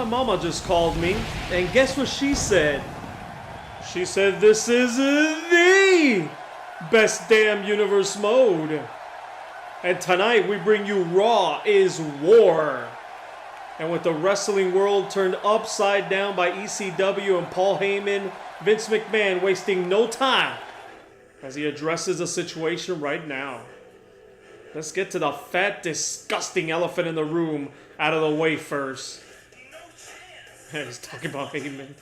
mama just called me, and guess what she said? She said this is the best damn universe mode. And tonight we bring you Raw is War. And with the wrestling world turned upside down by ECW and Paul Heyman, Vince McMahon wasting no time as he addresses the situation right now. Let's get to the fat, disgusting elephant in the room out of the way first. He's talking about Heyman.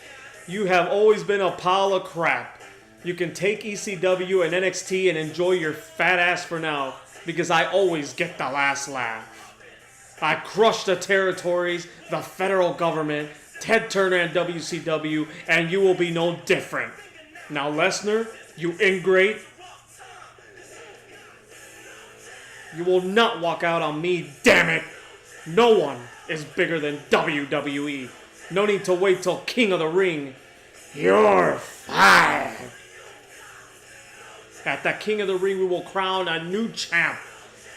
You have always been a pile of crap. You can take ECW and NXT and enjoy your fat ass for now, because I always get the last laugh. I crush the territories, the federal government, Ted Turner and WCW, and you will be no different. Now Lesnar, you ingrate, you will not walk out on me, damn it! No one is bigger than WWE. No need to wait till King of the Ring. You're fired. At the King of the Ring, we will crown a new champ.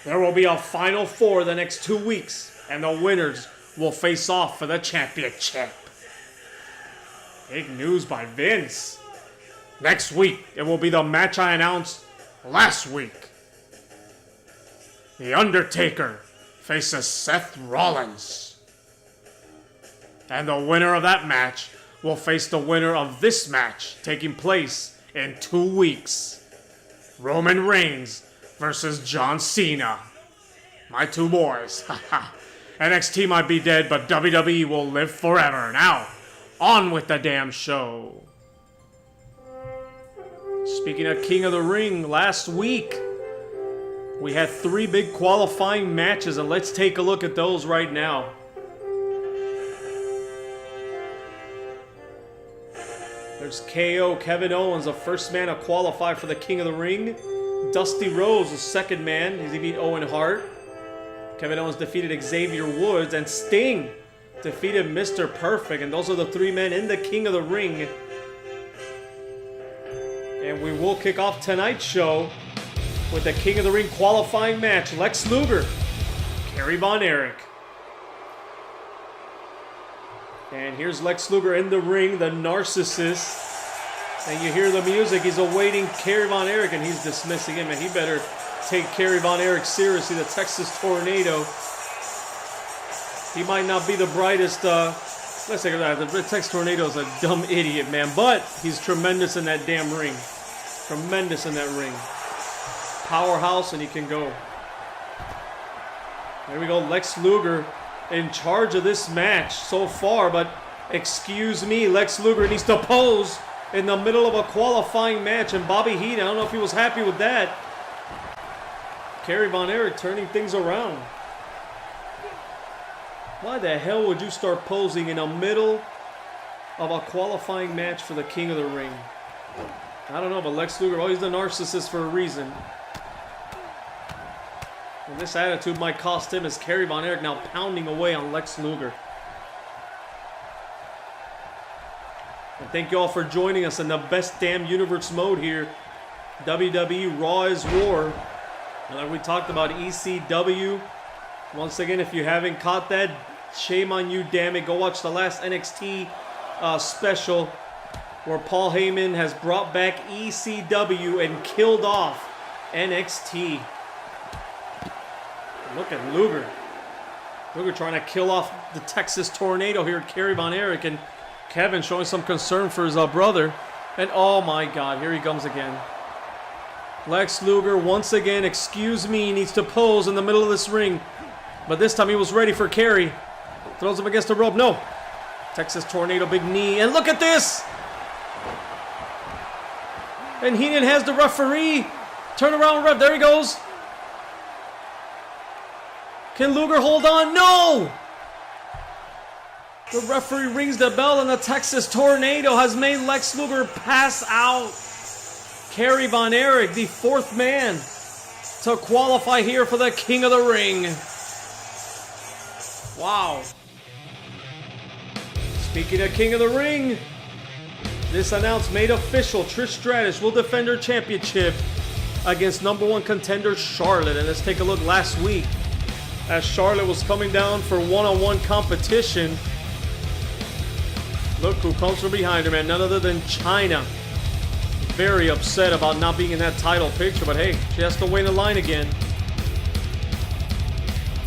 There will be a Final Four the next 2 weeks, and the winners will face off for the championship. Big news by Vince. Next week, it will be the match I announced last week. The Undertaker faces Seth Rollins. And the winner of that match will face the winner of this match taking place in 2 weeks. Roman Reigns versus John Cena. My two boys. NXT might be dead, but WWE will live forever. Now, on with the damn show. Speaking of King of the Ring, last week we had 3 big qualifying matches, and let's take a look at those right now. There's KO, Kevin Owens, the first man to qualify for the King of the Ring. Dusty Rhodes, the second man, he beat Owen Hart. Kevin Owens defeated Xavier Woods, and Sting defeated Mr. Perfect. And those are the 3 men in the King of the Ring. And we will kick off tonight's show with the King of the Ring qualifying match. Lex Luger, Kerry Von Erich. And here's Lex Luger in the ring, the narcissist. And you hear the music. He's awaiting Kerry Von Erich, and he's dismissing him. And he better take Kerry Von Erich seriously, the Texas Tornado. He might not be the brightest. Let's take it back. The Texas Tornado is a dumb idiot, man. But he's tremendous in that damn ring. Tremendous in that ring. Powerhouse, and he can go. There we go. Lex Luger in charge of this match so far, but excuse me, Lex Luger needs to pose in the middle of a qualifying match, and Bobby Heenan, I don't know if he was happy with that. Kerry Von Erich turning things around. Why the hell would you start posing in the middle of a qualifying match for the King of the Ring? I don't know, but Lex Luger, oh, he's the narcissist for a reason. And this attitude might cost him, as Kerry Von Erich now pounding away on Lex Luger. And thank you all for joining us in the best damn universe mode here. WWE Raw is War. And like we talked about, ECW. Once again, if you haven't caught that, shame on you, damn it. Go watch the last NXT special where Paul Heyman has brought back ECW and killed off NXT. Look at Luger. Luger trying to kill off the Texas Tornado here, Kerry Von Erich, and Kevin showing some concern for his brother. And oh my God, here he comes again. Lex Luger, once again, excuse me, needs to pose in the middle of this ring. But this time he was ready for Kerry. Throws him against the rope. No. Texas Tornado, big knee. And look at this. And Heenan has the referee. Turn around, ref. There he goes. Can Luger hold on? No! The referee rings the bell, and the Texas Tornado has made Lex Luger pass out. Kerry Von Erich, the 4th man to qualify here for the King of the Ring. Wow. Speaking of King of the Ring, this announcement made official. Trish Stratus will defend her championship against #1 contender Charlotte. And let's take a look last week as Charlotte was coming down for one-on-one competition. Look who comes from behind her, man. None other than China. Very upset about not being in that title picture, but hey, she has to wait in line again.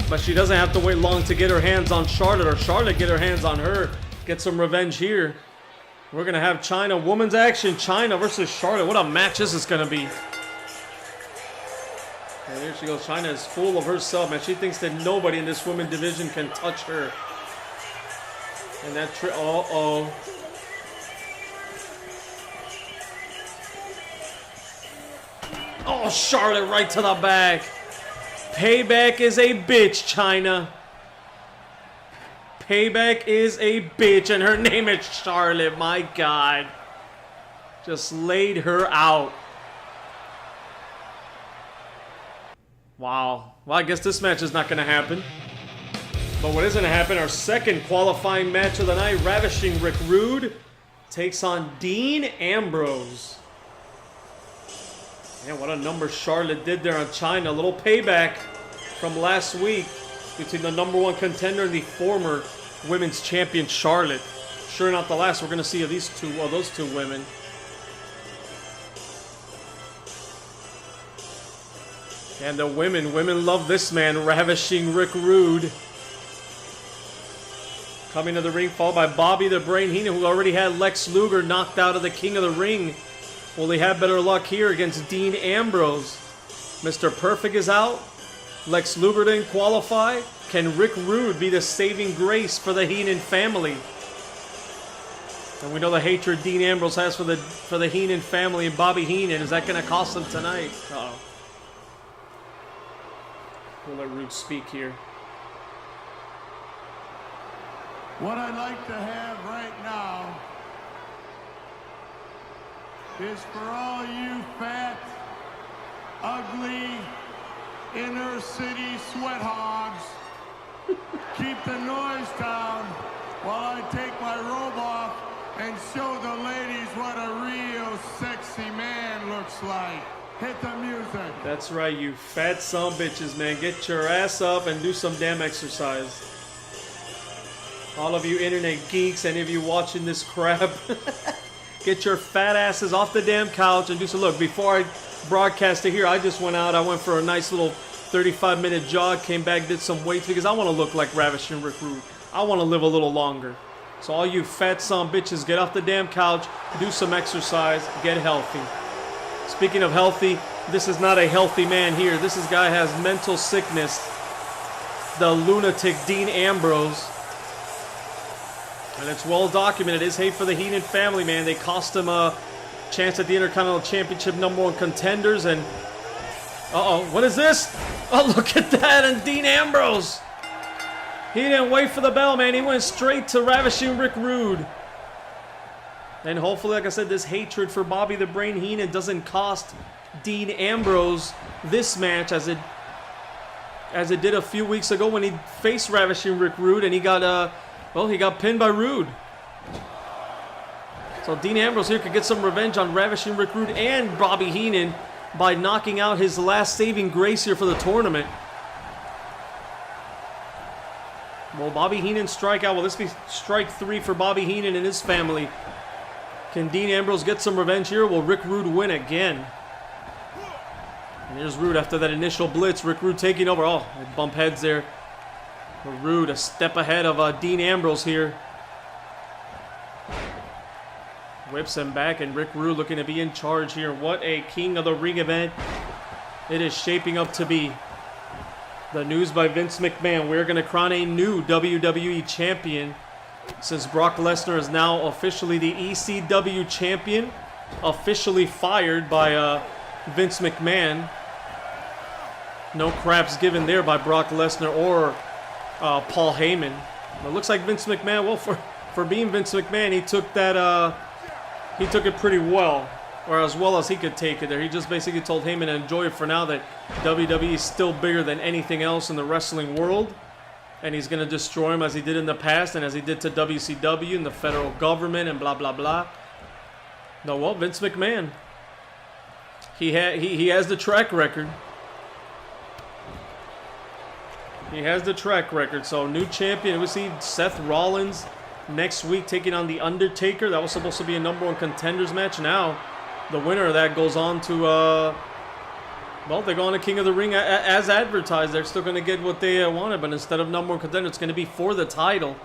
But she doesn't have to wait long to get her hands on Charlotte, or Charlotte get her hands on her. Get some revenge here. We're going to have China, women's action, China versus Charlotte. What a match this is going to be. And here she goes. China is full of herself, man. She thinks that nobody in this women's division can touch her. And that uh-oh. Oh, Charlotte right to the back. Payback is a bitch, China. Payback is a bitch, and her name is Charlotte. My God. Just laid her out. Wow. Well, I guess this match is not going to happen. But what is going to happen, our second qualifying match of the night, Ravishing Rick Rude takes on Dean Ambrose. Man, what a number Charlotte did there on China. A little payback from last week between the #1 contender and the former women's champion Charlotte. Sure not the last we're going to see of these two, well, those two women. And the women love this man, Ravishing Rick Rude. Coming to the ring, followed by Bobby the Brain Heenan, who already had Lex Luger knocked out of the King of the Ring. Will he have better luck here against Dean Ambrose? Mr. Perfect is out. Lex Luger didn't qualify. Can Rick Rude be the saving grace for the Heenan family? And we know the hatred Dean Ambrose has for the Heenan family and Bobby Heenan. Is that going to cost him tonight? Uh-oh. We'll let Rude speak here. What I'd like to have right now is for all you fat, ugly, inner city sweat hogs, keep the noise down while I take my robe off and show the ladies what a real sexy man looks like. Hit the music. That's right, you fat son bitches, man. Get your ass up and do some damn exercise. All of you internet geeks, any of you watching this crap, get your fat asses off the damn couch and do some. Look, before I broadcast it here, I just went out. I went for a nice little 35-minute jog, came back, did some weights because I want to look like Ravishing Rick Rude. I want to live a little longer. So all you fat son bitches, get off the damn couch, do some exercise, get healthy. Speaking of healthy, this is not a healthy man here. This guy has mental sickness. The lunatic Dean Ambrose. And it's well documented. His hate for the Heenan family, man. They cost him a chance at the Intercontinental Championship #1 contenders. And, uh-oh, what is this? Oh, look at that. And Dean Ambrose. He didn't wait for the bell, man. He went straight to Ravishing Rick Rude. And hopefully, like I said, this hatred for Bobby the Brain Heenan doesn't cost Dean Ambrose this match as it did a few weeks ago when he faced Ravishing Rick Rude and he got he got pinned by Rude. So Dean Ambrose here could get some revenge on Ravishing Rick Rude and Bobby Heenan by knocking out his last saving grace here for the tournament. Will Bobby Heenan strike out? Will this be strike 3 for Bobby Heenan and his family? Can Dean Ambrose get some revenge here? Will Rick Rude win again? And here's Rude after that initial blitz. Rick Rude taking over. Oh, they bump heads there. But Rude a step ahead of Dean Ambrose here. Whips him back, and Rick Rude looking to be in charge here. What a King of the Ring event it is shaping up to be. The news by Vince McMahon. We're going to crown a new WWE champion since Brock Lesnar is now officially the ECW champion. Officially fired by Vince McMahon. No craps given there by Brock Lesnar or Paul Heyman. It looks like Vince McMahon, well, for being Vince McMahon, he took that, he took it pretty well, or as well as he could take it there. He just basically told Heyman to enjoy it for now, that WWE is still bigger than anything else in the wrestling world, and he's going to destroy him as he did in the past, and as he did to WCW and the federal government and blah, blah, blah. No, well, Vince McMahon, he has the track record. He has the track record. So new champion. We see Seth Rollins next week taking on The Undertaker. That was supposed to be a #1 contenders match. Now, the winner of that goes on to, well, they're going to King of the Ring as advertised. They're still going to get what they wanted, but instead of #1 contender, it's going to be for the title.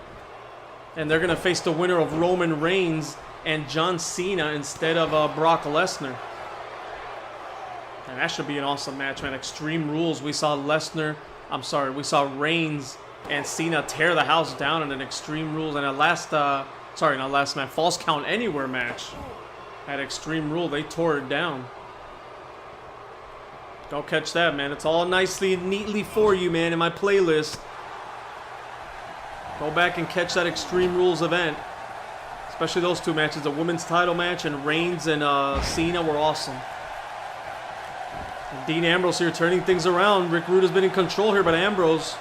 And they're going to face the winner of Roman Reigns and John Cena instead of Brock Lesnar. And that should be an awesome match, man. Extreme Rules. We saw Reigns and Cena tear the house down in an Extreme Rules and a Falls Count Anywhere match. At Extreme Rule, they tore it down. Go catch that, man. It's all nicely and neatly for you, man, in my playlist. Go back and catch that Extreme Rules event. Especially those two matches. The women's title match and Reigns and Cena were awesome. And Dean Ambrose here turning things around. Rick Rude has been in control here, but Ambrose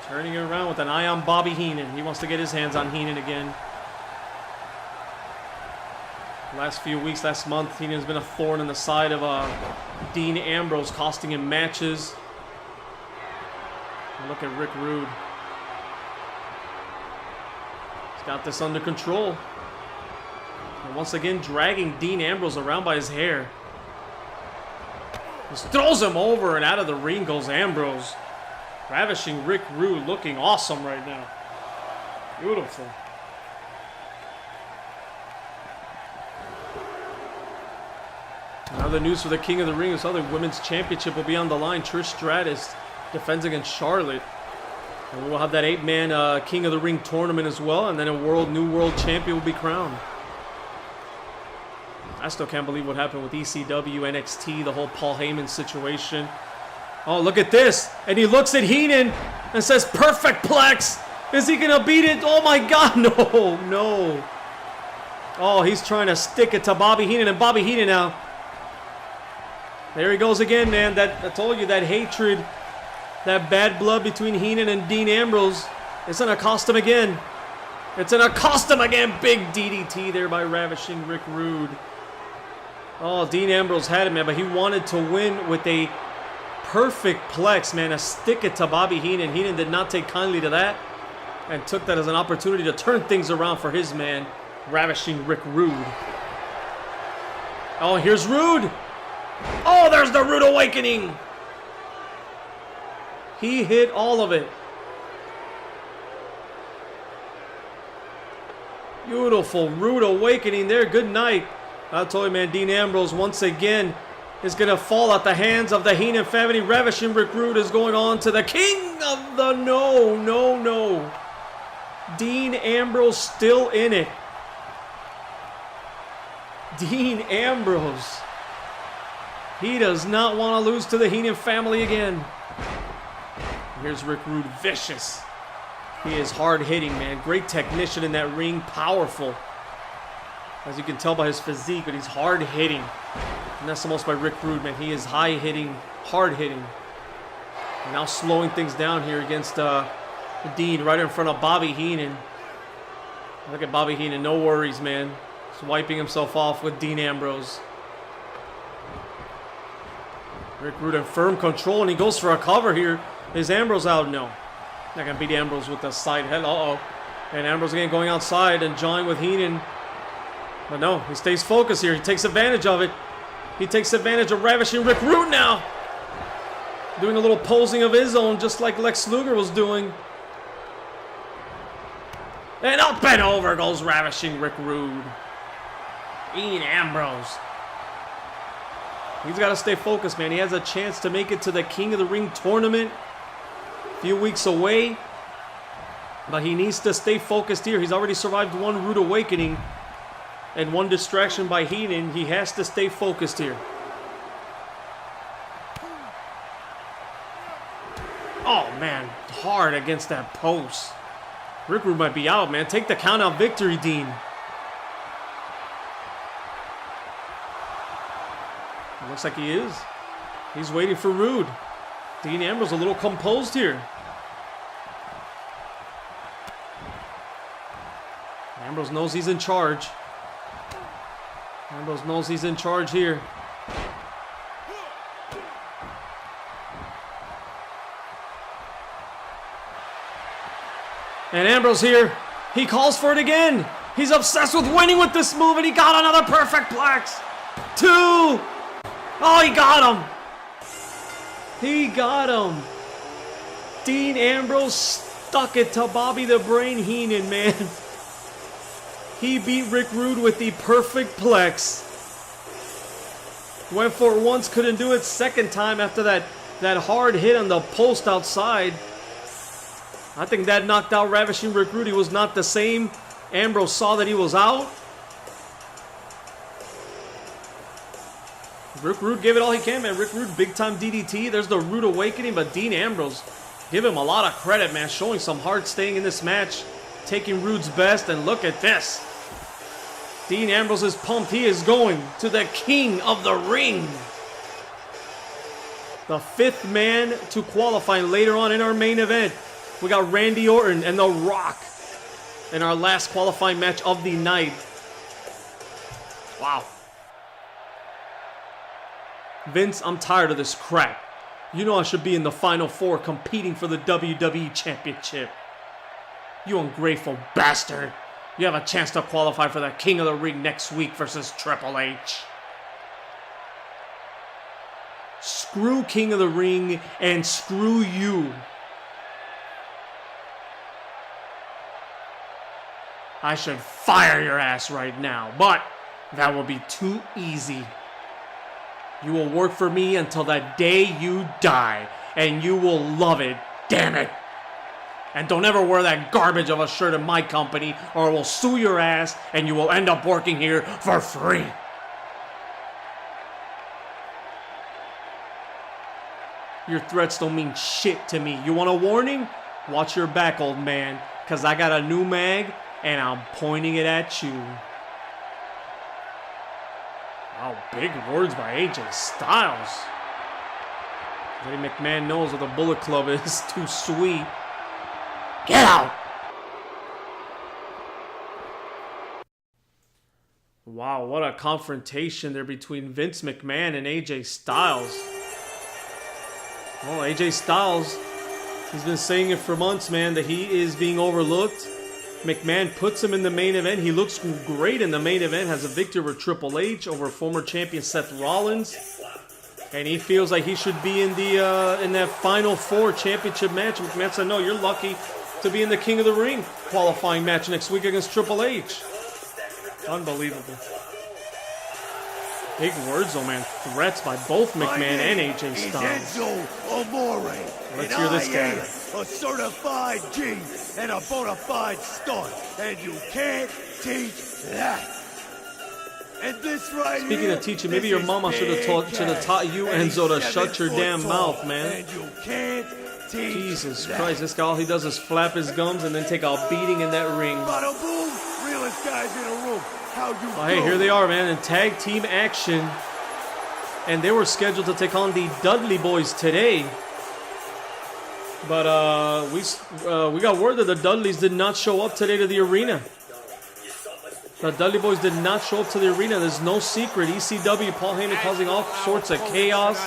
turning it around with an eye on Bobby Heenan. He wants to get his hands on Heenan again. Last few weeks, last month, Heenan has been a thorn in the side of Dean Ambrose, costing him matches. And look at Rick Rude. He's got this under control. And once again, dragging Dean Ambrose around by his hair. Just throws him over, and out of the ring goes Ambrose. Ravishing Rick Rude, looking awesome right now. Beautiful. Another news for the King of the Ring. This other women's championship will be on the line. Trish Stratus defends against Charlotte. And we'll have that 8-man King of the Ring tournament as well. And then a new world champion will be crowned. I still can't believe what happened with ECW, NXT, the whole Paul Heyman situation. Oh, look at this. And he looks at Heenan and says, perfect plex. Is he going to beat it? Oh, my God. No, no. Oh, he's trying to stick it to Bobby Heenan. And Bobby Heenan now. There he goes again, man. I told you, that hatred, that bad blood between Heenan and Dean Ambrose. It's going to cost him again. It's going to cost him again. Big DDT there by Ravishing Rick Rude. Oh, Dean Ambrose had it, man. But he wanted to win with a perfect plex, man. A stick it to Bobby Heenan. Heenan did not take kindly to that. And took that as an opportunity to turn things around for his man, Ravishing Rick Rude. Oh, here's Rude. Oh, there's the Rude Awakening. He hit all of it. Beautiful Rude Awakening there. Good night. I told you, man, Dean Ambrose once again is going to fall at the hands of the Heenan family. Ravishing Rick Rude is going on to the King of the No. Dean Ambrose still in it. Dean Ambrose. He does not want to lose to the Heenan family again. Here's Rick Rude, vicious. He is hard-hitting, man. Great technician in that ring, powerful. As you can tell by his physique, but he's hard-hitting. And that's the most by Rick Rude, man. He is high-hitting, hard-hitting. And now slowing things down here against Dean right in front of Bobby Heenan. Look at Bobby Heenan, no worries, man. Just wiping himself off with Dean Ambrose. Rick Rude in firm control, and he goes for a cover here. Is Ambrose out? No. Not going to beat Ambrose with the side head. Uh-oh. And Ambrose again going outside and jawing with Heenan. But no, he stays focused here. He takes advantage of it. He takes advantage of Ravishing Rick Rude now. Doing a little posing of his own, just like Lex Luger was doing. And up and over goes Ravishing Rick Rude. Dean Ambrose. He's got to stay focused, man. He has a chance to make it to the King of the Ring tournament. A few weeks away. But he needs to stay focused here. He's already survived one Rude Awakening and one distraction by Heenan. He has to stay focused here. Oh, man. Hard against that post. Rick Rude might be out, man. Take the count-out victory, Dean. It looks like he is. He's waiting for Rude. Dean Ambrose a little composed here. Ambrose knows he's in charge. Ambrose knows he's in charge here. And Ambrose here, he calls for it again. He's obsessed with winning with this move, and he got another perfect plex. 2. Oh, he got him. He got him. Dean Ambrose stuck it to Bobby the Brain Heenan, man. He beat Rick Rude with the perfect plex. Went for it once, couldn't do it second time after that hard hit on the post outside. I think that knocked out Ravishing Rick Rude. He was not the same. Ambrose saw that he was out. Rick Rude gave it all he can, man. Rick Rude, big time DDT. There's the Rude Awakening, but Dean Ambrose, give him a lot of credit, man. Showing some heart staying in this match. Taking Rude's best, and look at this. Dean Ambrose is pumped. He is going to the King of the Ring. The 5th man to qualify later on in our main event. We got Randy Orton and The Rock in our last qualifying match of the night. Wow. Vince, I'm tired of this crap. You know I should be in the Final 4 competing for the WWE Championship. You ungrateful bastard. You have a chance to qualify for the King of the Ring next week versus Triple H. Screw King of the Ring and screw you. I should fire your ass right now, but that will be too easy. You will work for me until the day you die, and you will love it, damn it. And don't ever wear that garbage of a shirt in my company, or I will sue your ass, and you will end up working here for free. Your threats don't mean shit to me. You want a warning? Watch your back, old man, because I got a new mag, and I'm pointing it at you. Wow, big words by AJ Styles. Eddie McMahon knows what the Bullet Club is. Too sweet. Get out! Wow, what a confrontation there between Vince McMahon and AJ Styles. Well, AJ Styles, he's been saying it for months, man, that he is being overlooked. McMahon puts him in the main event. He looks great in the main event. Has a victory over Triple H, over former champion Seth Rollins. And he feels like he should be in that Final 4 championship match. McMahon said, no, you're lucky to be in the King of the Ring qualifying match next week against Triple H. Unbelievable. Big words, though, man. Threats by both McMahon and AJ Styles. Let's hear this guy. A certified G and a bona fide stud, and you can't teach that. And this right Speaking here, of teaching, maybe your mama should have taught you, Enzo, to shut your damn mouth, man. And you can't teach Jesus that. Christ, this guy, all he does is flap his gums and then take a beating in that ring. Bada boom, realest guys in the room. How you Oh, hey, here they are, man, in tag team action. And they were scheduled to take on the Dudley Boys today. But we got word that the Dudleys did not show up today to the arena. The Dudley Boys did not show up to the arena. There's no secret. ECW, Paul Heyman causing all sorts of chaos.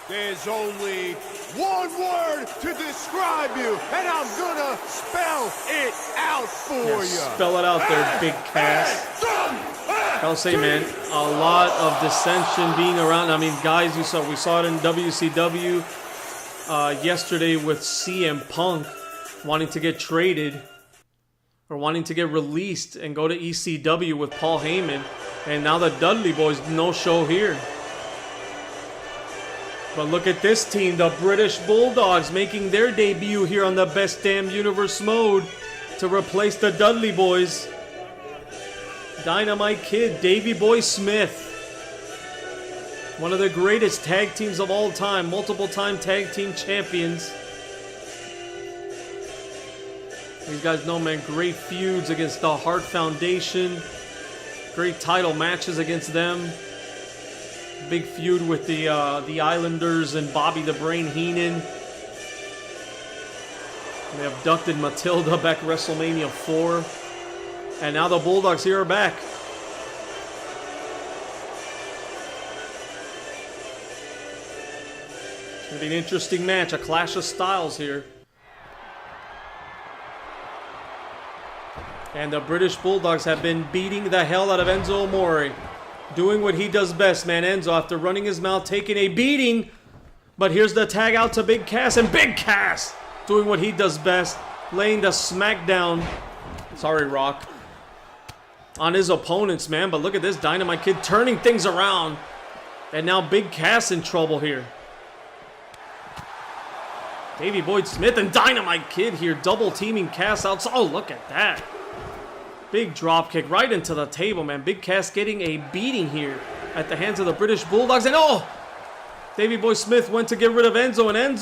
There's only one word to describe you, and I'm gonna spell it out for you. Spell it out there, big cass. I'll say, man, a lot of dissension being around. I mean, guys, we saw it in WCW yesterday with CM Punk wanting to get traded or wanting to get released and go to ECW with Paul Heyman. And now the Dudley Boys, no show here. But look at this team, the British Bulldogs, making their debut here on the Best Damn Universe mode to replace the Dudley Boys. Dynamite Kid, Davey Boy Smith. One of the greatest tag teams of all time, multiple time tag team champions. These guys know, man, great feuds against the Hart Foundation. Great title matches against them. Big feud with the Islanders and Bobby the Brain Heenan. They abducted Matilda back at WrestleMania 4. And now the Bulldogs here are back. It's going to be an interesting match, a clash of styles here. And the British Bulldogs have been beating the hell out of Enzo Amore. Doing what he does best, man. Enzo, after running his mouth, taking a beating. But here's the tag out to Big Cass. And Big Cass doing what he does best. Laying the smackdown. Sorry, Rock. On his opponents, man. But look at this Dynamite Kid turning things around. And now Big Cass in trouble here. Davey Boy Smith and Dynamite Kid here. Double teaming Cass out. Oh, look at that. Big drop kick right into the table, man. Big Cass getting a beating here at the hands of the British Bulldogs. And oh! Davey Boy Smith went to get rid of Enzo, and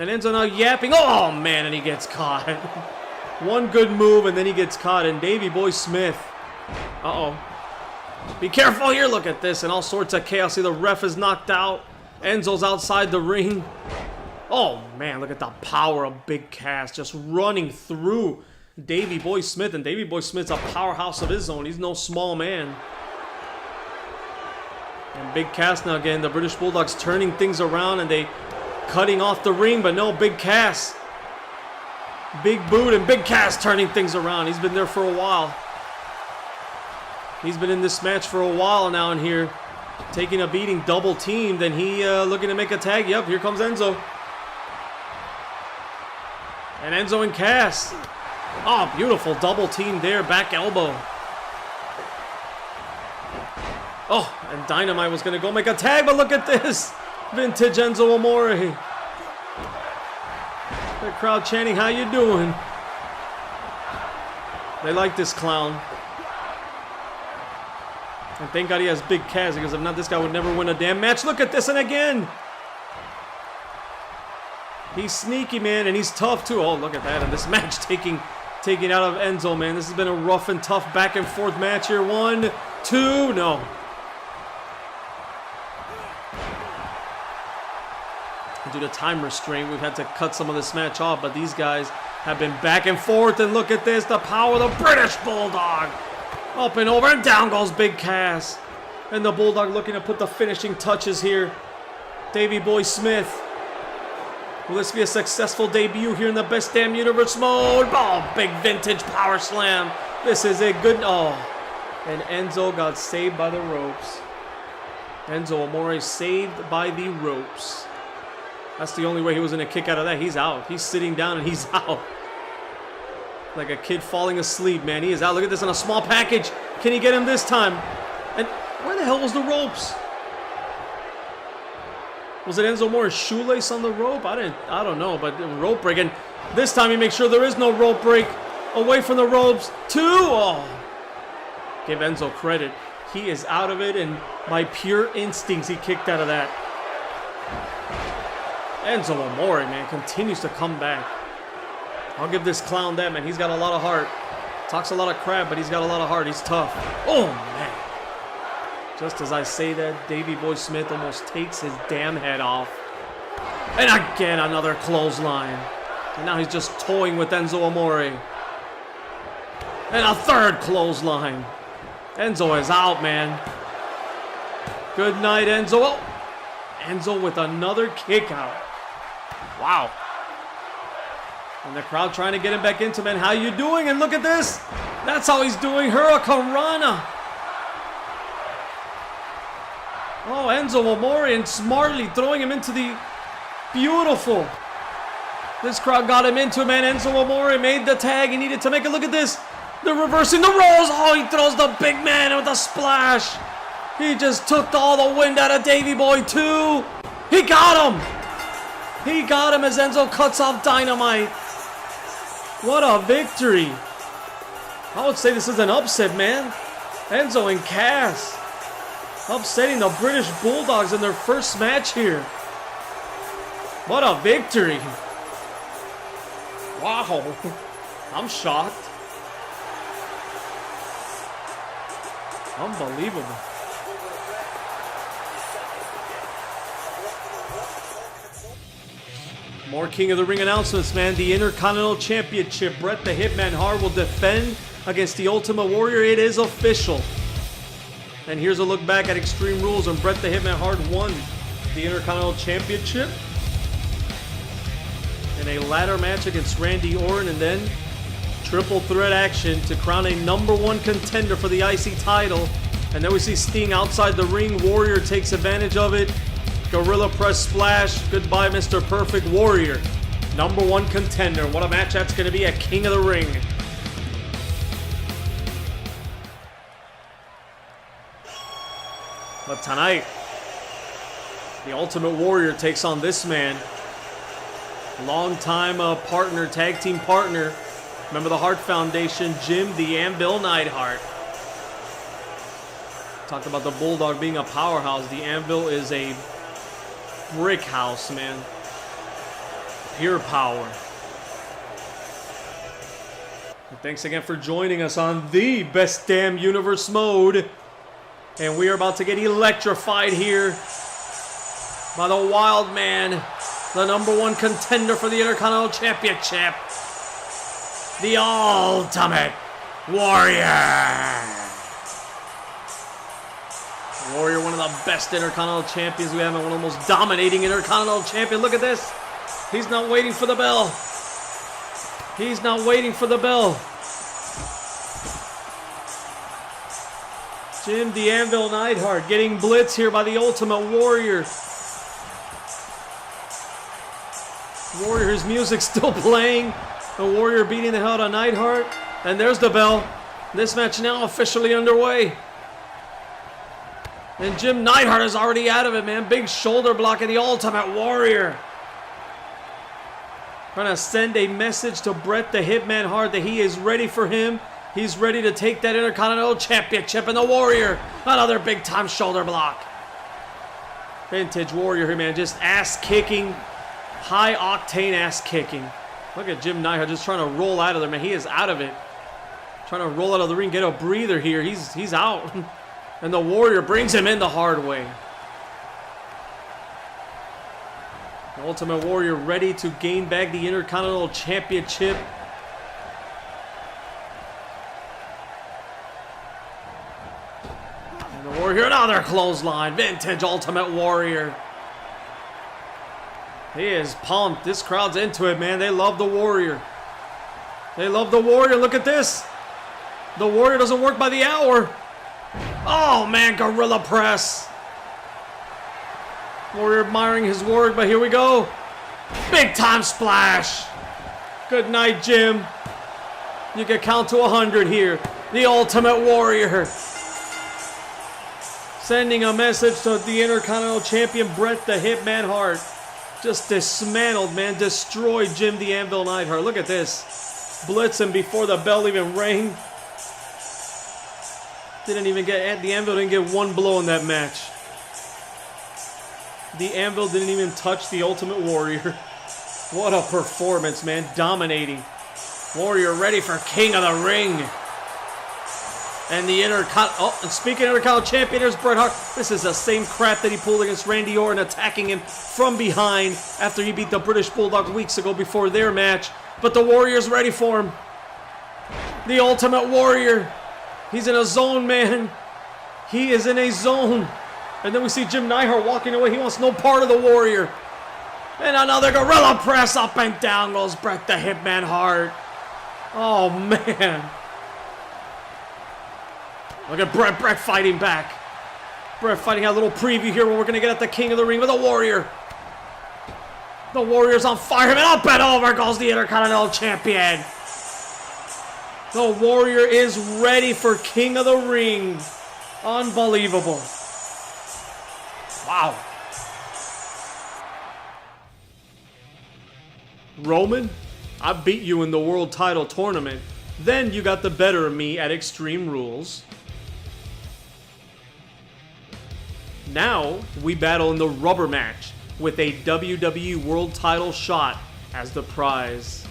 Enzo now yapping. Oh, man, and he gets caught. One good move, and then he gets caught. And Davey Boy Smith. Uh-oh. Be careful here. Look at this. And all sorts of chaos. See, the ref is knocked out. Enzo's outside the ring. Oh, man, look at the power of Big Cass just running through Davey Boy Smith. And Davey Boy Smith's a powerhouse of his own. He's no small man. And Big Cass now again. The British Bulldogs turning things around, and they cutting off the ring. But no, Big Cass. Big boot and Big Cass turning things around. He's been there for a while. He's been in this match for a while now, and here taking a beating, double teamed, and he looking to make a tag. Yep, here comes Enzo. And Enzo and Cass. Oh, beautiful double team there, back elbow. Oh, and Dynamite was going to go make a tag, but look at this. Vintage Enzo Amore. The crowd chanting, how you doing? They like this clown. And thank God he has Big Cass, because if not, this guy would never win a damn match. Look at this, and again. He's sneaky, man, and he's tough, too. Oh, look at that. And this match taking out of Enzo, man. This has been a rough and tough back and forth match here. 1, 2, no. Due to time restraint, we've had to cut some of this match off, but these guys have been back and forth, and look at this, the power of the British Bulldog. Up and over, and down goes Big Cass. And the Bulldog looking to put the finishing touches here. Davey Boy Smith. Will this be a successful debut here in the Best Damn Universe mode? Oh, big vintage power slam. This is a good... Oh. And Enzo got saved by the ropes. Enzo Amore saved by the ropes. That's the only way he was going to kick out of that. He's out. He's sitting down and he's out. Like a kid falling asleep, man. He is out. Look at this on a small package. Can he get him this time? And where the hell was the ropes? Was it Enzo Amore's shoelace on the rope? I don't know, but rope break. And this time he makes sure there is no rope break. Away from the ropes. 2. Oh. Give Enzo credit. He is out of it, and by pure instincts, he kicked out of that. Enzo Amore, man, continues to come back. I'll give this clown that, man. He's got a lot of heart. Talks a lot of crap, but he's got a lot of heart. He's tough. Oh, man. Just as I say that, Davey Boy Smith almost takes his damn head off. And again, another clothesline. And now he's just toying with Enzo Amore. And a third clothesline. Enzo is out, man. Good night, Enzo. Oh. Enzo with another kick out. Wow. And the crowd trying to get him back into, man. How you doing? And look at this. That's how he's doing. Hurricanrana. Oh, Enzo Amore, and smartly throwing him into the beautiful. This crowd got him into, man. Enzo Amore made the tag. He needed to make it. Look at this. They're reversing the rolls. Oh, he throws the big man with a splash. He just took all the wind out of Davey Boy, too. He got him. He got him as Enzo cuts off Dynamite. What a victory. I would say this is an upset, man. Enzo and Cass upsetting the British Bulldogs in their first match here. What a victory. Wow. I'm shocked. Unbelievable. More King of the Ring announcements, man. The Intercontinental Championship, Bret the Hitman Hart will defend against the Ultimate Warrior. It is official. And here's a look back at Extreme Rules when Bret the Hitman Hart won the Intercontinental Championship in a ladder match against Randy Orton, and then Triple threat action to crown a #1 contender for the IC title. And then we see Sting outside the ring. Warrior takes advantage of it. Gorilla press splash. Goodbye, Mr. Perfect. Warrior, #1 contender. What a match that's going to be at King of the Ring. But tonight, the Ultimate Warrior takes on this man. Longtime partner, tag team partner. Remember the Hart Foundation, Jim the Anvil Neidhart. Talked about the Bulldog being a powerhouse. The Anvil is a brick house, man. Pure power. And thanks again for joining us on the Best Damn Universe mode. And we are about to get electrified here by the Wild Man, the #1 contender for the Intercontinental Championship, the Ultimate Warrior. Warrior, one of the best Intercontinental champions we have, and one of the most dominating Intercontinental champions. Look at this. He's not waiting for the bell. He's not waiting for the bell. Jim the Anvil Neidhart getting blitzed here by the Ultimate Warrior. Warrior's music still playing. The Warrior beating the hell out of Neidhart. And there's the bell. This match now officially underway. And Jim Neidhart is already out of it, man. Big shoulder block of the Ultimate Warrior. Trying to send a message to Bret the Hitman Hart that he is ready for him. He's ready to take that Intercontinental Championship. And the Warrior, another big time shoulder block. Vintage Warrior here, man. Just ass kicking. High octane ass kicking. Look at Jim Neidhart just trying to roll out of there, man. He is out of it. Trying to roll out of the ring, get a breather here. He's out. And the Warrior brings him in the hard way. The Ultimate Warrior ready to gain back the Intercontinental Championship. And the Warrior, another clothesline. Vintage Ultimate Warrior. He is pumped. This crowd's into it, man. They love the Warrior. They love the Warrior. Look at this. The Warrior doesn't work by the hour. Oh, man. Gorilla press. Warrior admiring his work, but here we go. Big time splash. Good night, Jim. You can count to 100 here. The Ultimate Warrior. Sending a message to the Intercontinental Champion, Bret the Hitman Hart. Just dismantled, man. Destroyed Jim the Anvil Neidhart. Look at this. Blitzing before the bell even rang. The Anvil didn't get one blow in that match. The Anvil didn't even touch the Ultimate Warrior. What a performance, man. Dominating. Warrior ready for King of the Ring. And the and speaking of Intercontinental Champion, here's Bret Hart. This is the same crap that he pulled against Randy Orton, attacking him from behind after he beat the British Bulldog weeks ago before their match. But the Warrior's ready for him. The Ultimate Warrior. He's in a zone, man. He is in a zone. And then we see Jim Neidhart walking away. He wants no part of the Warrior. And another gorilla press. Up and down goes Bret the Hitman Hart. Oh, man. Look at Bret fighting back. Bret fighting. A little preview here where we're going to get at the King of the Ring with the Warrior. The Warrior's on fire. And up and over goes the Intercontinental Champion. The Warrior is ready for King of the Ring. Unbelievable. Wow. Roman, I beat you in the world title tournament. Then you got the better of me at Extreme Rules. Now we battle in the rubber match with a WWE World title shot as the prize.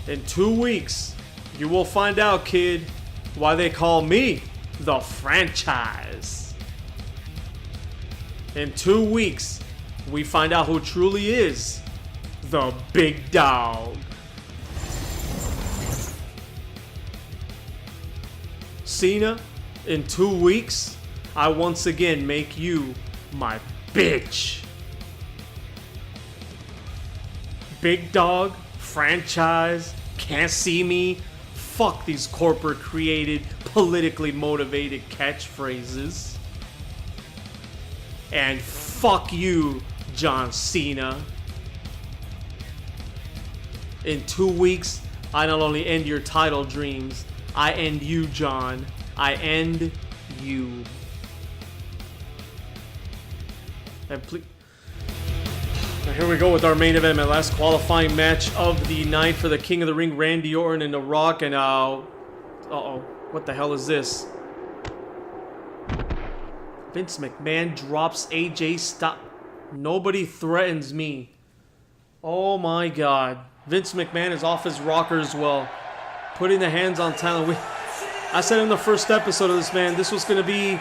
In 2 weeks, you will find out, kid, why they call me the franchise. In 2 weeks, we find out who truly is the big dog. Cena, in 2 weeks, I once again make you my bitch. Big Dog, franchise, can't see me. Fuck these corporate created, politically motivated catchphrases. And fuck you, John Cena. In 2 weeks, I not only end your title dreams, I end you, John. I end you. And please. Now here we go with our main event, my last qualifying match of the night for the King of the Ring, Randy Orton and The Rock. And uh-oh, what the hell is this? Vince McMahon drops AJ Styles. Nobody threatens me. Oh my God. Vince McMahon is off his rocker as well. Putting the hands on talent. I said in the first episode of this, man, this was going to be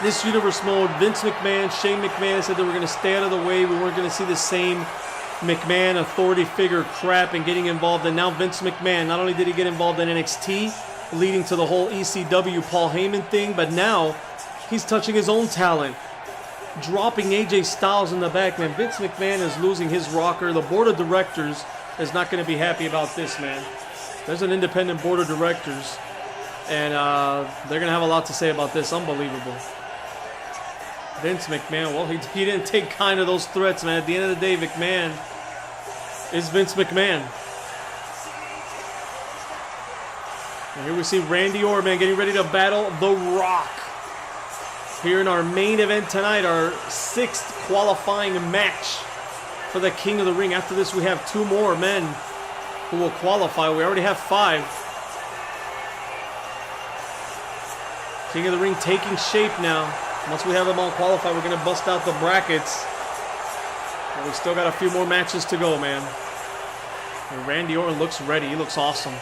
this universe mode. Vince McMahon, Shane McMahon said they were going to stay out of the way. We weren't going to see the same McMahon authority figure crap and getting involved. And now Vince McMahon, not only did he get involved in NXT, leading to the whole ECW Paul Heyman thing, but now he's touching his own talent. Dropping AJ Styles in the back, man. Vince McMahon is losing his rocker. The board of directors is not going to be happy about this, man. There's an independent board of directors, and they're going to have a lot to say about this. Unbelievable. Vince McMahon, well, he didn't take kind of those threats, man. At the end of the day, McMahon is Vince McMahon. And here we see Randy Orton, man, getting ready to battle The Rock. Here in our main event tonight, our 6th qualifying match for the King of the Ring. After this, we have 2 more men who will qualify. We already have 5. King of the Ring taking shape now. Once we have them all qualified, we're going to bust out the brackets. And we still got a few more matches to go, man. And Randy Orton looks ready. He looks awesome.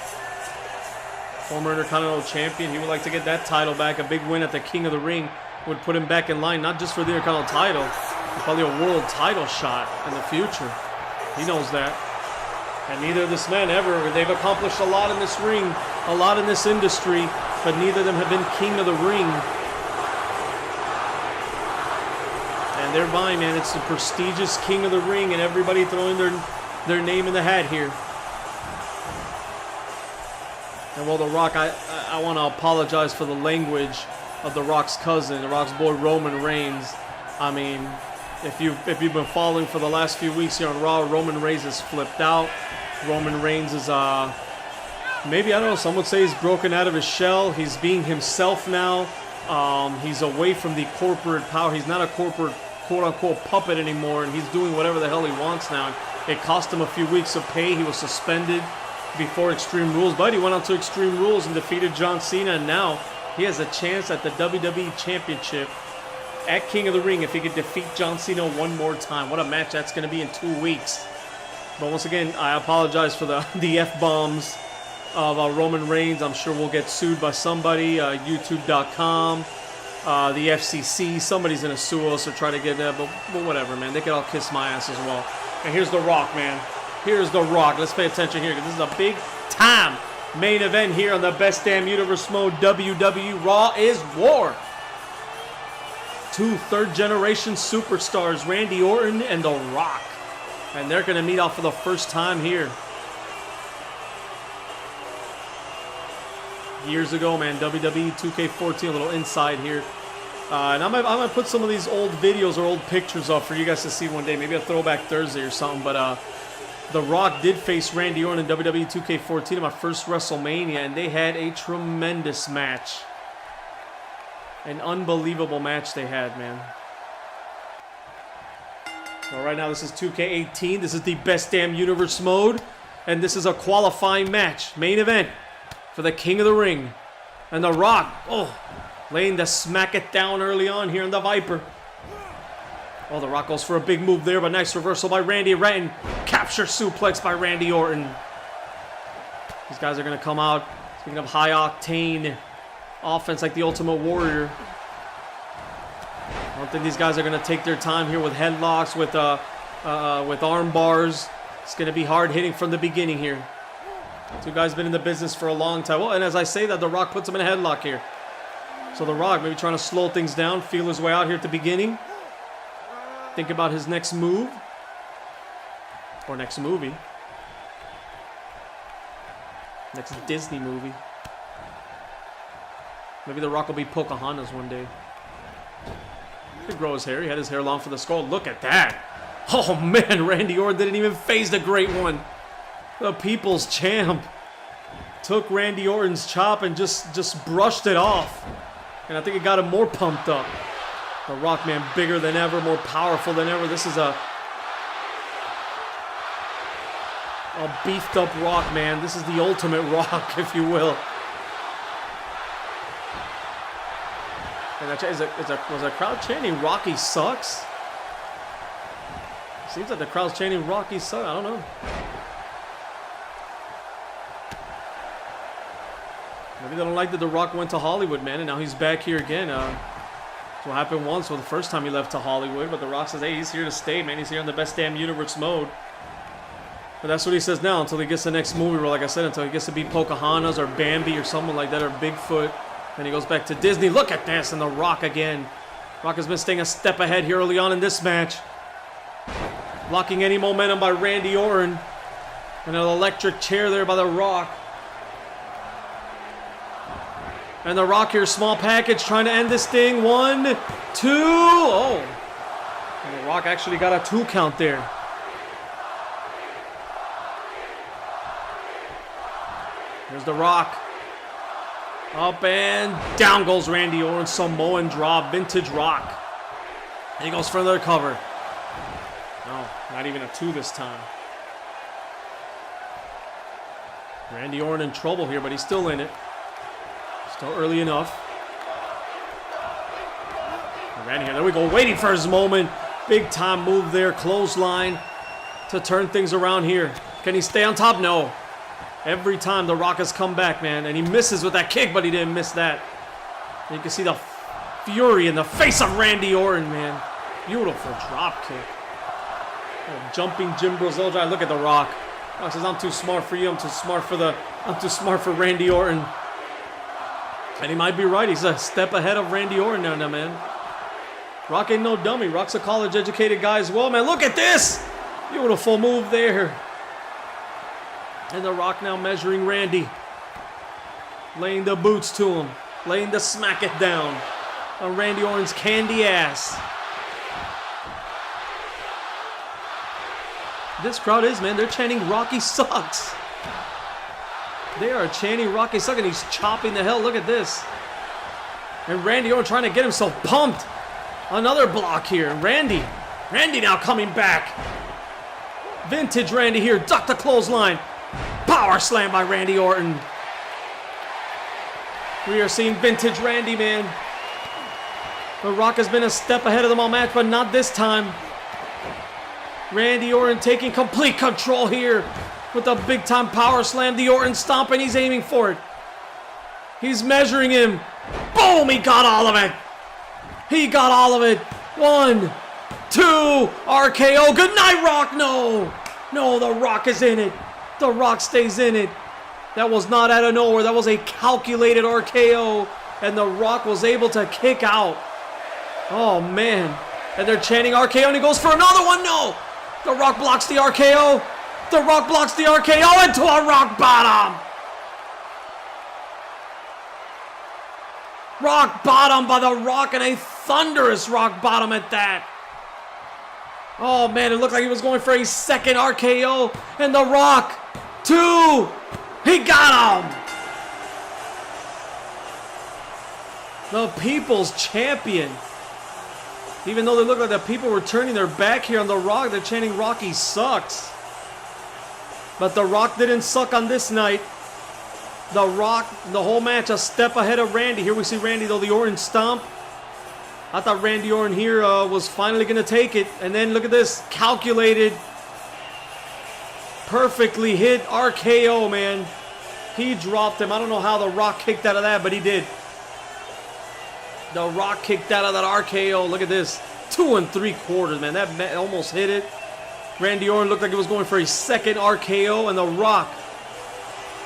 Former Intercontinental Champion. He would like to get that title back. A big win at the King of the Ring would put him back in line, not just for the Intercontinental title, but probably a world title shot in the future. He knows that. And neither of this men ever. They've accomplished a lot in this ring, a lot in this industry, but neither of them have been King of the Ring. And thereby, man, it's the prestigious King of the Ring, and everybody throwing their name in the hat here. And well, The Rock, I want to apologize for the language of The Rock's cousin, The Rock's boy, Roman Reigns. I mean, if you've been following for the last few weeks here on Raw, Roman Reigns is flipped out. Roman Reigns is, maybe, I don't know, some would say he's broken out of his shell. He's being himself now. He's away from the corporate power. He's not a corporate, quote-unquote, puppet anymore, and he's doing whatever the hell he wants now. It cost him a few weeks of pay. He was suspended before Extreme Rules, but he went on to Extreme Rules and defeated John Cena, and now he has a chance at the WWE Championship at King of the Ring if he could defeat John Cena one more time. What a match that's going to be in 2 weeks. But once again, I apologize for the F-bombs of Roman Reigns. I'm sure we'll get sued by somebody, YouTube.com, the FCC. Somebody's going to sue us or try to get that, but whatever, man. They can all kiss my ass as well. And here's The Rock, man. Here's The Rock. Let's pay attention here, because this is a big-time main event here on the Best Damn Universe Mode. WWE Raw is War. 2 third-generation superstars, Randy Orton and The Rock. And they're going to meet off for the first time here. Years ago, man, WWE 2K18, a little inside here. And I'm gonna put some of these old videos or old pictures up for you guys to see one day. Maybe a throwback Thursday or something. But The Rock did face Randy Orton in WWE 2K14 in my first WrestleMania, and they had a tremendous match. An unbelievable match they had, man. Well, right now this is 2K18. This is the Best Damn Universe mode. And this is a qualifying match. Main event for the King of the Ring. And The Rock, laying the smack it down early on here in the Viper. Oh, The Rock goes for a big move there, but nice reversal by Randy Orton. Capture suplex by Randy Orton. These guys are going to come out, speaking of high-octane offense like the Ultimate Warrior. I don't think these guys are going to take their time here with headlocks, with arm bars. It's going to be hard hitting from the beginning here. 2 guys been in the business for a long time. Well, and as I say that, The Rock puts him in a headlock here. So The Rock maybe trying to slow things down, feel his way out here at the beginning. Think about his next move. Or next movie. Next Disney movie. Maybe The Rock will be Pocahontas one day. He could grow his hair. He had his hair long for the skull. Look at that. Oh man, Randy Orton didn't even phase the Great One. The People's Champ took Randy Orton's chop and just brushed it off. And I think it got him more pumped up. The Rock, man, bigger than ever, more powerful than ever. This is a beefed up Rock, man. This is the ultimate Rock, if you will. And was the crowd chanting Rocky sucks? Seems like the crowd's chanting Rocky sucks. I don't know. Maybe they don't like that The Rock went to Hollywood, man, and now he's back here again. That's what happened once, well, the first time he left to Hollywood, but The Rock says, hey, he's here to stay, man. He's here in the best damn universe mode. But that's what he says now until he gets the next movie, like I said, until he gets to be Pocahontas or Bambi or someone like that, or Bigfoot. Then he goes back to Disney. Look at this, and The Rock again. Rock has been staying a step ahead here early on in this match. Blocking any momentum by Randy Orton. And an electric chair there by The Rock. And The Rock here, small package, trying to end this thing. 1, 2. Oh. And The Rock actually got a 2 count there. Here's The Rock. Up and down goes Randy Orton. Samoan drop, vintage Rock. And he goes for another cover. No, not even a 2 this time. Randy Orton in trouble here, but he's still in it. Still early enough. And Randy here, there we go, waiting for his moment. Big time move there, clothesline to turn things around here. Can he stay on top? No. Every time The Rock has come back, man, and he misses with that kick, but he didn't miss that. And you can see the fury in the face of Randy Orton, man. Beautiful drop kick. Oh, jumping Jim Brazil drive. Look at The Rock. Rock says, I'm too smart for you. I'm too smart for Randy Orton. And he might be right. He's a step ahead of Randy Orton now, man. Rock ain't no dummy. Rock's a college-educated guy as well, man. Look at this. Beautiful move there. And The Rock now measuring Randy. Laying the boots to him. Laying the smack it down on Randy Orton's candy ass. This crowd is, man, they're chanting Rocky sucks. They are chanting Rocky sucks, and he's chopping the hell. Look at this. And Randy Orton trying to get himself pumped. Another block here. Randy now coming back. Vintage Randy here. Duck the clothesline. Power slam by Randy Orton. We are seeing vintage Randy, man. The Rock has been a step ahead of them all match, but not this time. Randy Orton taking complete control here with a big time power slam. The Orton stomp, and he's aiming for it. He's measuring him. Boom! He got all of it. He got all of it. 1, 2, RKO. Good night, Rock. No, The Rock is in it. The Rock stays in it. That was not out of nowhere. That was a calculated RKO, and The Rock was able to kick out. Oh man! And they're chanting RKO, and he goes for another one. No. The Rock blocks the RKO. The Rock blocks the RKO into a rock bottom. Rock bottom by The Rock, and a thunderous rock bottom at that. Oh man, it looked like he was going for a second RKO. And The Rock, 2. He got him. The People's Champion. Even though they look like the people were turning their back here on The Rock, they're chanting Rocky sucks. But The Rock didn't suck on this night. The Rock, the whole match, a step ahead of Randy. Here we see Randy, though, the Orton stomp. I thought Randy Orton here was finally going to take it. And then look at this, calculated, perfectly hit RKO, man. He dropped him. I don't know how The Rock kicked out of that, but he did. The Rock kicked out of that RKO. Look at this. 2 3/4, man. That almost hit it. Randy Orton looked like he was going for a second RKO, and The Rock,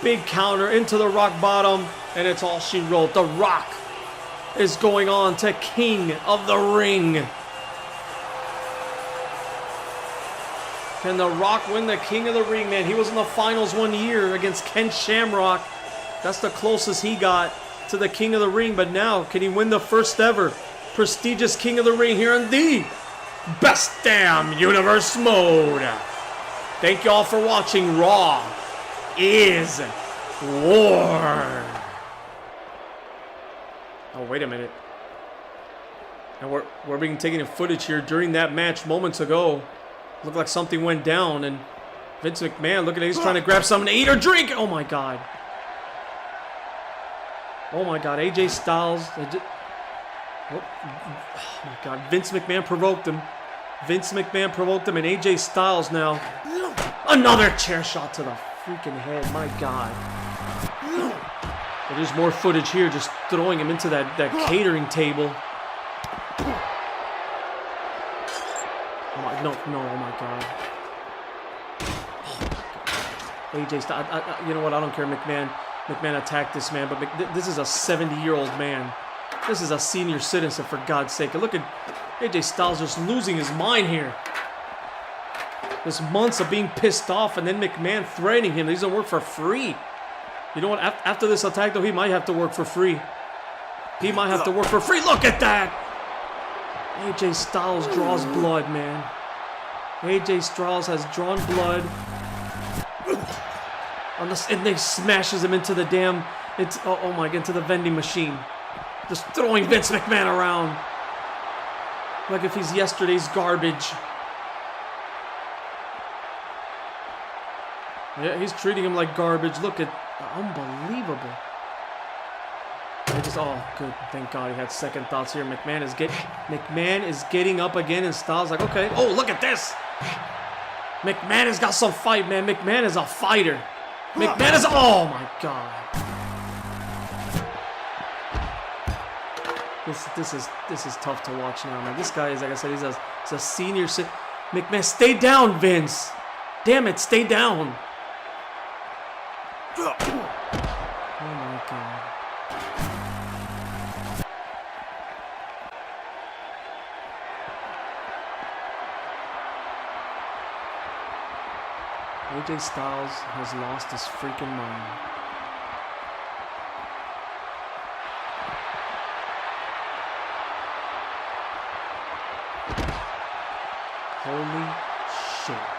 big counter into the rock bottom, and it's all she wrote. The Rock is going on to King of the Ring. Can The Rock win the King of the Ring, man? He was in the finals 1 year against Ken Shamrock. That's the closest he got to the King of the Ring. But now, can he win the first ever prestigious King of the Ring here in the Best Damn Universe mode? Thank you all for watching. Raw is War. Oh, wait a minute. And we're being taken in footage here during that match moments ago. Looked like something went down, and Vince McMahon, look at it, he's trying to grab something to eat or drink. Oh my God. Oh my God, AJ Styles. Oh my God, Vince McMahon provoked him. Vince McMahon provoked him, and AJ Styles now. Another chair shot to the freaking head, my God. Well, there's more footage here, just throwing him into that catering table. No, oh my God. AJ Styles, you know what, I don't care, McMahon. McMahon attacked this man, but this is a 70-year-old man. This is a senior citizen, for God's sake. And look at AJ Styles just losing his mind here. There's months of being pissed off, and then McMahon threatening him. He's gonna work for free. You know what, after this attack, though, he might have to work for free. He might have to work for free. Look at that! AJ Styles draws blood, man. AJ Styles has drawn blood. And they smashes him into the damn, oh my God, into the vending machine. Just throwing Vince McMahon around. Like if he's yesterday's garbage. Yeah, he's treating him like garbage. Look at, unbelievable. Oh, good. Thank God he had second thoughts here. McMahon is getting up again, and Styles like, okay. Oh, look at this. McMahon has got some fight, man. McMahon is a fighter. McMahon is, oh my God. This is tough to watch now, man. This guy is, like I said, he's a senior. McMahon, stay down, Vince. Damn it, stay down. Oh my God. AJ Styles has lost his freaking mind. Holy shit.